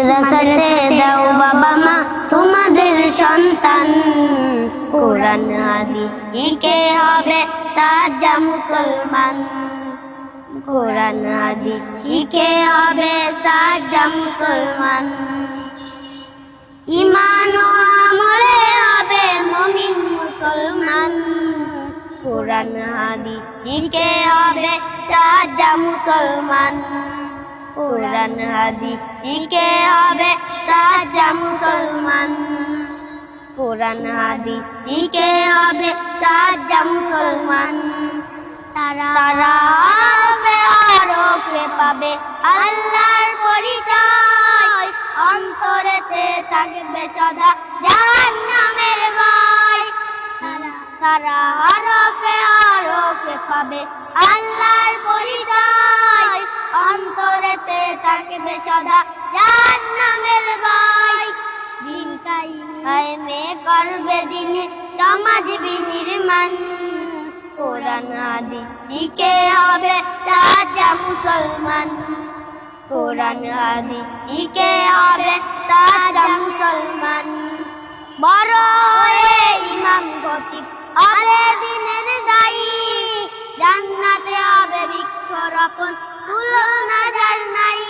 মাদ্রাসাতে দাও বাবা মা তোমাদের সন্তান, কোরআন হাদিস শিখে হবে সাজ্জা মুসলমান। কোরআন হাদিস শিখে হবে সাজ্জা মুসলমান। ঈমান ও আমলে হবে মুমিন মুসলমান। কোরআন হাদিস শিখে হবে সাজ্জা মুসলমান। কোরআন হাদিস শিখে হবে সাজ্জা মুসলমান। কোরআন হাদিস শিখে হবে সাজ্জা মুসলমান। তারা আরফে পাবে আল্লাহর পরিচয়, অন্তরেতে থাকবে সদা জাহান্নামের ভয়। তারা আরফে পাবে আল্লাহর পরিচয়, অন্তরেতে থাকবে সদা জাহান্নামের ভয়। দিন কায়েমে করবে দিনে সমাজ বিনির্মাণ। কোরআন হাদিস শিখে হবে সাজ্জা মুসলমান। কোরআন হাদিস শিখে হবে সাজ্জা মুসলমান। বড় হয়ে ইমাম খতিব হবে দিনের দায়ী, জান্নাতে হবে বৃক্ষরোপণ তুলনা যার নাই।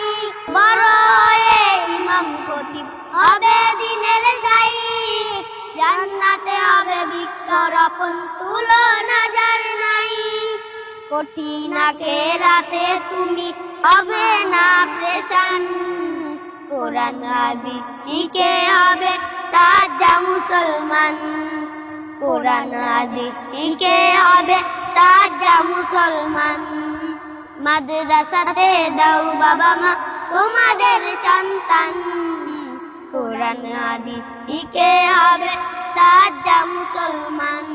বড় হয়ে ইমাম খতিব হবে দিনের দায়ী, জান্নাতে হবে বৃক্ষরোপণ তুলনা যার নাই। কঠিন রাতে তুমি হবে না পেরেশান। কোরআন হাদিস শিখে হবে সাজ্জা মুসলমান। কোরআন হাদিস শিখে হবে সাজ্জা মুসলমান। মাদ্রাসাতে দাও বাবা মা তোমাদের সন্তান, কোরআন হাদিস শিখে হবে সাজ্জা মুসলমান।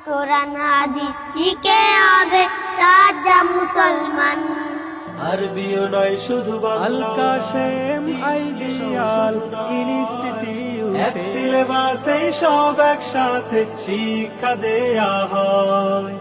কোরআন হাদিস শিখে হবে সাজ্জা মুসলমান। আরবিও নয় শুধু বাংলা, আল কাশেম আইডিয়াল ইনস্টিটিউট, এক সিলেবাসে সব একসাথে শিক্ষা দেয়া হয়।